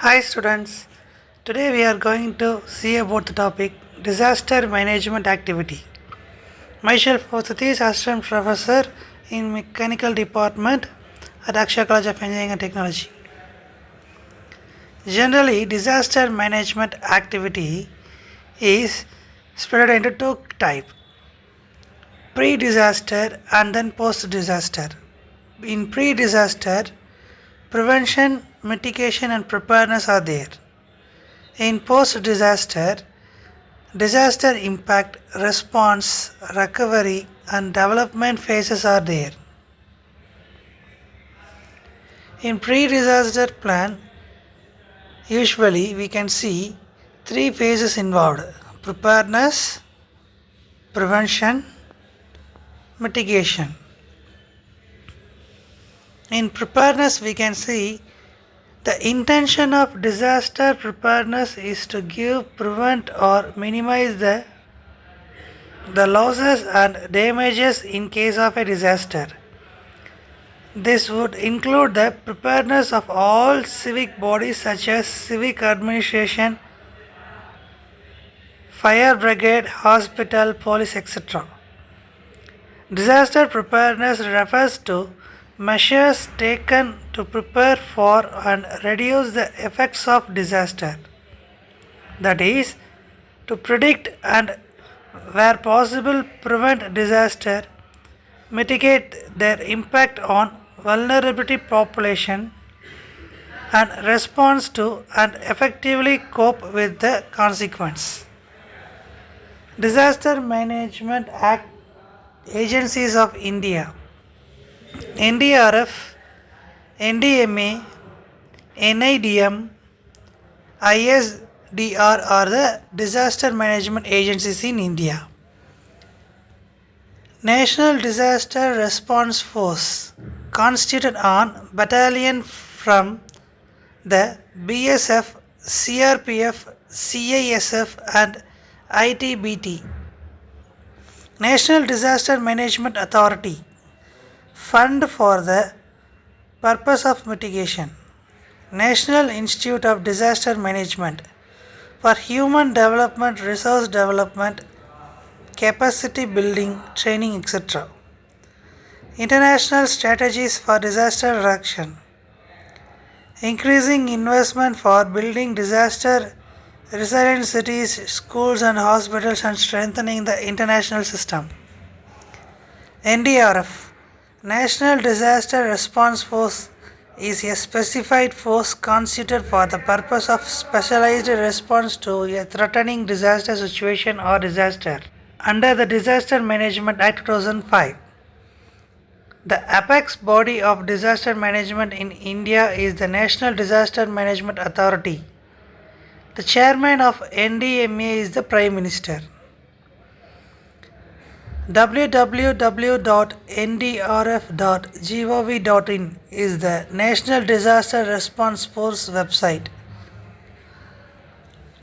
Hi students, today we are going to see about the topic Disaster Management Activity. Myself Satish, Assistant Professor in Mechanical Department at Akshay College of Engineering and Technology. Generally, disaster management activity is split into two types, pre-disaster and then post-disaster. In pre-disaster, prevention, mitigation and preparedness are there. In post-disaster, disaster impact, response, recovery and development phases are there. In pre-disaster plan, usually we can see three phases involved: preparedness, prevention, mitigation. In preparedness we can see the intention of disaster preparedness is to prevent or minimize the losses and damages in case of a disaster. This would include the preparedness of all civic bodies such as civic administration, fire brigade, hospital, police, etc. Disaster preparedness refers to measures taken to prepare for and reduce the effects of disaster. That is, to predict and, where possible, prevent disaster, mitigate their impact on vulnerability population, and response to and effectively cope with the consequence. Disaster Management Act Agencies of India, NDRF, NDMA, NIDM, ISDR are the disaster management agencies in India. National Disaster Response Force constituted on battalion from the BSF, CRPF, CISF and ITBT. National Disaster Management Authority fund for the purpose of mitigation. National Institute of Disaster Management for human development, resource development, capacity building, training, etc. International strategies for disaster reduction. Increasing investment for building disaster resilient cities, schools and hospitals and strengthening the international system. NDRF, National Disaster Response Force, is a specified force constituted for the purpose of specialized response to a threatening disaster situation or disaster under the Disaster Management Act 2005. The apex body of disaster management in India is the National Disaster Management Authority. The chairman of NDMA is the Prime Minister. www.ndrf.gov.in is the National Disaster Response Force website.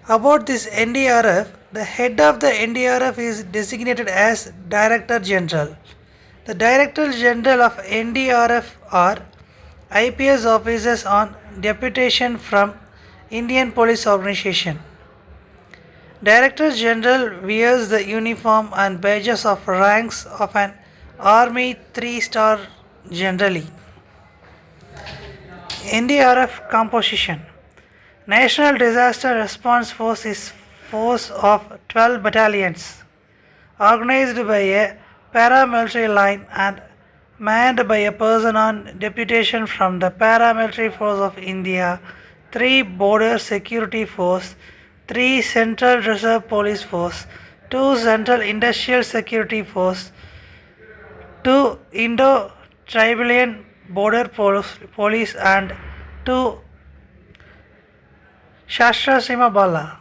About this NDRF, the head of the NDRF is designated as Director General. The Director General of NDRF are IPS officers on deputation from Indian Police Organization. Director General wears the uniform and badges of ranks of an Army 3-star generally. NDRF composition. National Disaster Response Force is force of 12 battalions organized by a paramilitary line and manned by a person on deputation from the Paramilitary Force of India, 3 Border Security Force, 3 Central Reserve Police Force, 2 Central Industrial Security Force, 2 Indo-Tribalian Border Police and 2 Shastra Bala.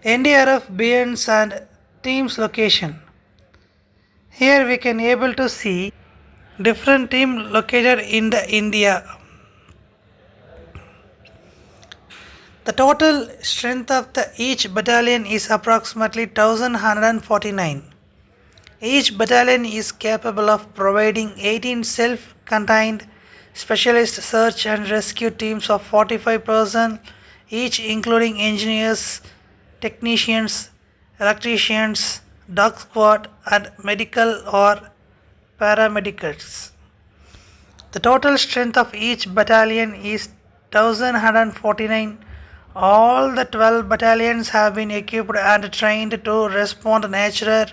NDRF BNs and teams location. Here we can able to see different team located in the India. The total strength of each battalion is approximately 1149. Each battalion is capable of providing 18 self-contained specialist search and rescue teams of 45 persons, each including engineers, technicians, electricians, dog squad, and medical or paramedics. The total strength of each battalion is 1149. All the 12 battalions have been equipped and trained to respond to natural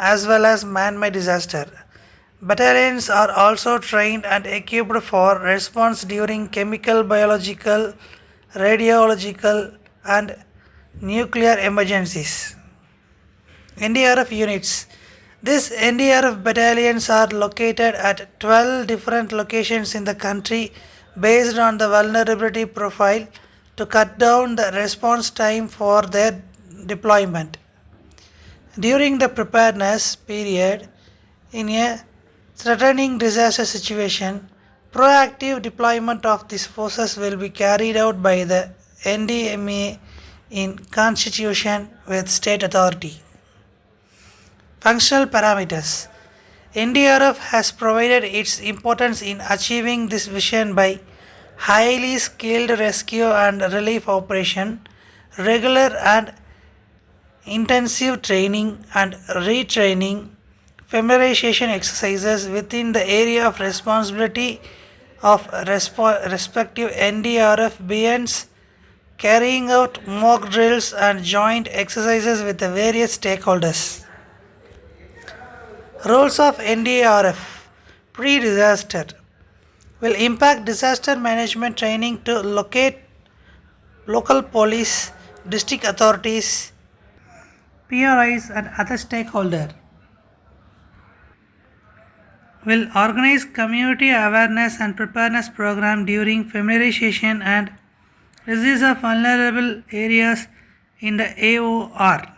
as well as man-made disaster. Battalions are also trained and equipped for response during chemical, biological, radiological, and nuclear emergencies. NDRF units. These NDRF battalions are located at 12 different locations in the country based on the vulnerability profile to cut down the response time for their deployment. During the preparedness period, in a threatening disaster situation, proactive deployment of these forces will be carried out by the NDMA in constitution with state authority. Functional parameters. NDRF has provided its importance in achieving this vision by highly skilled rescue and relief operation, regular and intensive training and retraining, familiarization exercises within the area of responsibility of respective NDRF BNs, carrying out mock drills and joint exercises with the various stakeholders. Roles of NDRF pre-disaster will impact disaster management training to locate local police, district authorities, PRIs and other stakeholders. Will organize community awareness and preparedness program during familiarization and disease of vulnerable areas in the AOR.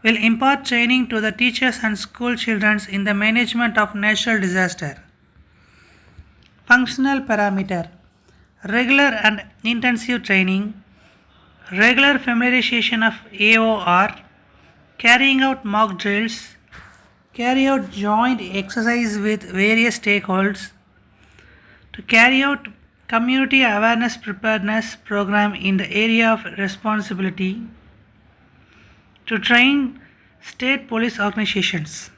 Will impart training to the teachers and school children in the management of natural disaster. Functional parameter. Regular and intensive training, regular familiarization of AOR, carrying out mock drills, carry out joint exercise with various stakeholders, to carry out community awareness preparedness program in the area of responsibility, to train state police organizations.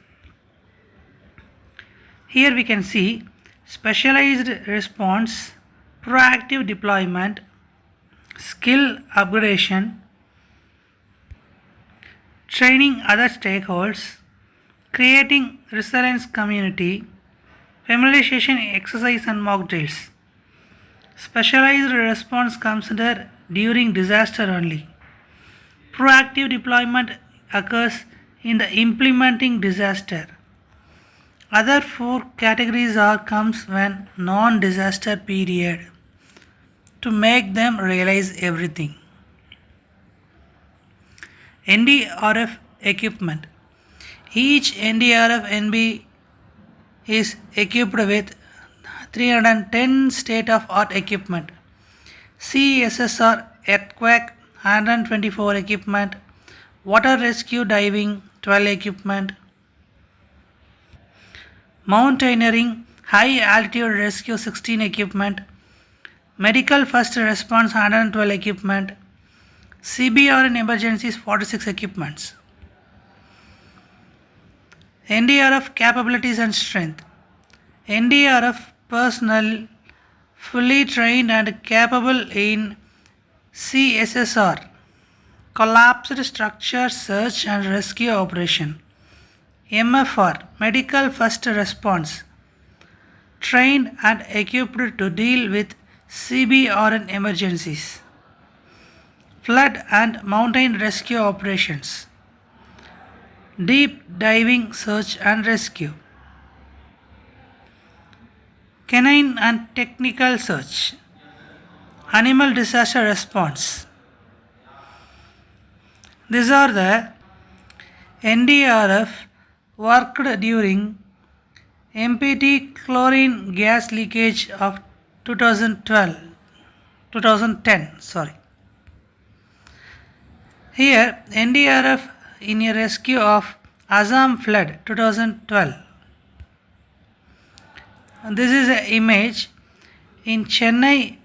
Here we can see specialized response, proactive deployment, skill upgradation, training other stakeholders, creating resilience community, familiarization exercise and mock drills. Specialized response comes under during disaster only. Proactive deployment occurs in the implementing disaster. Other four categories comes when non-disaster period to make them realize everything. NDRF equipment. Each NDRF NB is equipped with 310 state-of-art equipment. CSSR earthquake 124 equipment, water rescue diving 12 equipment, mountaineering high altitude rescue 16 equipment, medical first response 112 equipment, CBR in emergencies 46 equipments. NDRF capabilities and strength. NDRF personnel fully trained and capable in CSSR, collapsed structure search and rescue operation. MFR, medical first response, trained and equipped to deal with CBRN emergencies, flood and mountain rescue operations, deep diving search and rescue, canine and technical search, animal disaster response. These are the NDRF worked during MPT chlorine gas leakage of 2010. Here NDRF in a rescue of Assam flood 2012. And this is an image in Chennai.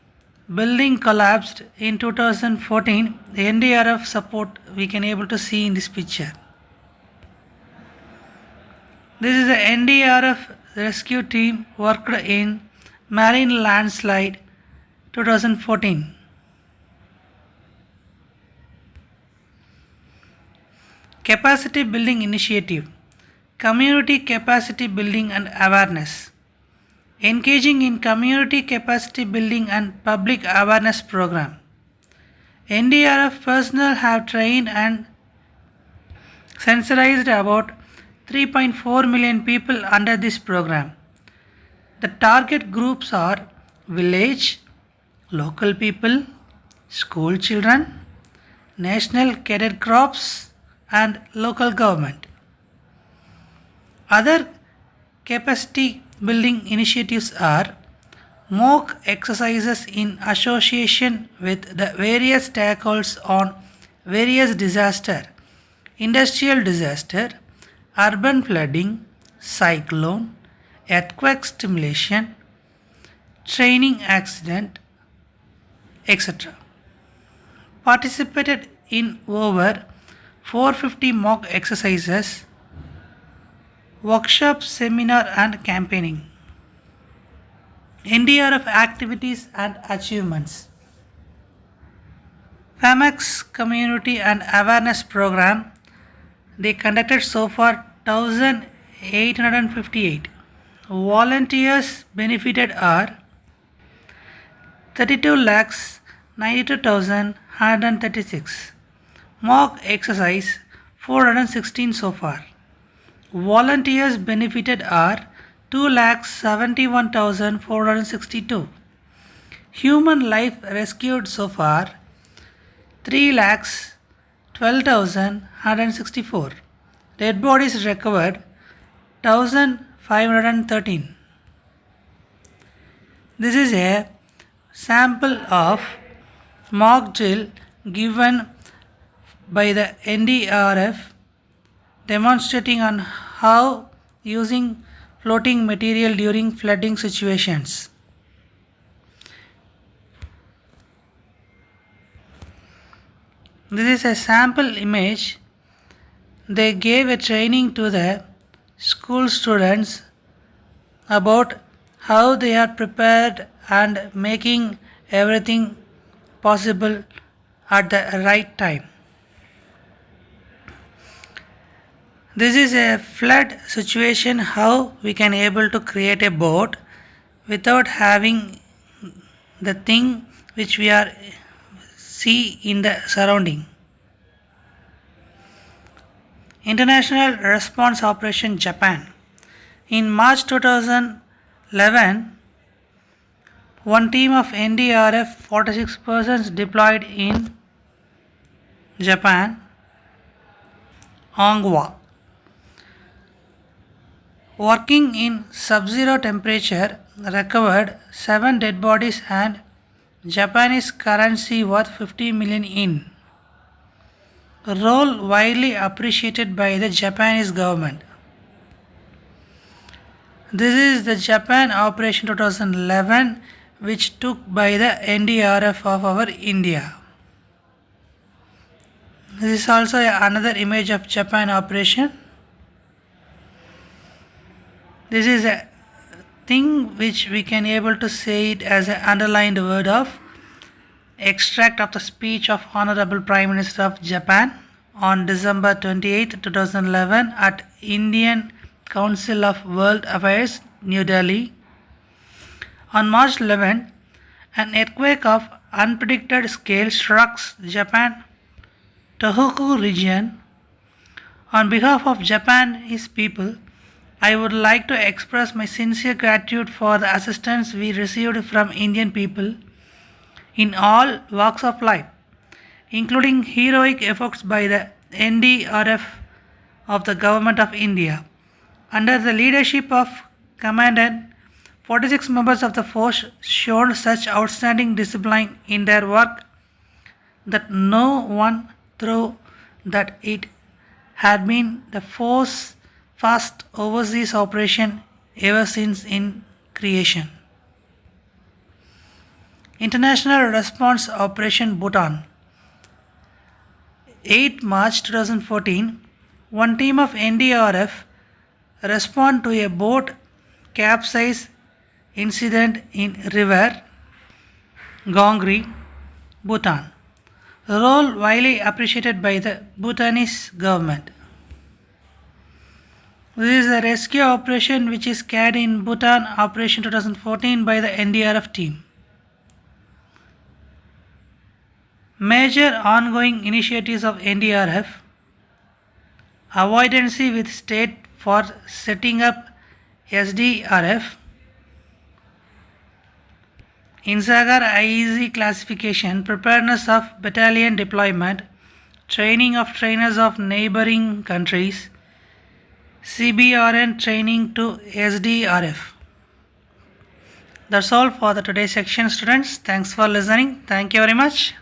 Building collapsed in 2014. The NDRF support we can able to see in this picture. This is the NDRF rescue team worked in marine landslide 2014. Capacity building initiative. Community capacity building and awareness. Engaging in community capacity building and public awareness program. NDRF personnel have trained and sensitized about 3.4 million people under this program. The target groups are village, local people, school children, national cadet corps, and local government. Other capacity building initiatives are mock exercises in association with the various stakeholders on various disaster, industrial disaster, urban flooding, cyclone, earthquake stimulation, training accident, etc. Participated in over 450 mock exercises, workshops, seminar and campaigning. NDRF activities and achievements. FAMAX Community and Awareness Program. They conducted so far 1,858. Volunteers benefited are 32 lakhs 92,136. Mock exercise 416 so far. Volunteers benefited are 2,71,462. Human life rescued so far 3,12,164. Dead bodies recovered 1,513. This is a sample of mock drill given by the NDRF demonstrating on how using floating material during flooding situations. This is a sample image. They gave a training to the school students about how they are prepared and making everything possible at the right time. This is a flood situation, how we can able to create a boat without having the thing which we are see in the surrounding. International Response Operation Japan. In March 2011, one team of NDRF 46 persons deployed in Japan, Ongwa. Working in sub-zero temperature, recovered 7 dead bodies and Japanese currency worth 50 million yen. Role widely appreciated by the Japanese government. This is the Japan Operation 2011 which took by the NDRF of our India. This is also another image of Japan operation. This is a thing which we can able to say it as an underlined word of extract of the speech of Honorable Prime Minister of Japan on December 28, 2011 at Indian Council of World Affairs, New Delhi. On March 11, an earthquake of unpredicted scale struck Japan Tohoku region. On behalf of Japanese people, I would like to express my sincere gratitude for the assistance we received from Indian people in all walks of life, including heroic efforts by the NDRF of the Government of India. Under the leadership of Commandant, 46 members of the force showed such outstanding discipline in their work that no one thought that it had been the force's first overseas operation ever since in creation. International Response Operation Bhutan. 8 March 2014, one team of NDRF respond to a boat capsize incident in river Gongri, Bhutan. Role widely appreciated by the Bhutanese government. This is a rescue operation which is carried in Bhutan Operation 2014 by the NDRF team. Major ongoing initiatives of NDRF: avoidance with state for setting up SDRF, Insagar IEC classification, preparedness of battalion deployment, training of trainers of neighboring countries, CBRN training to SDRF. That's all for the today's section, students. Thanks for listening. Thank you very much.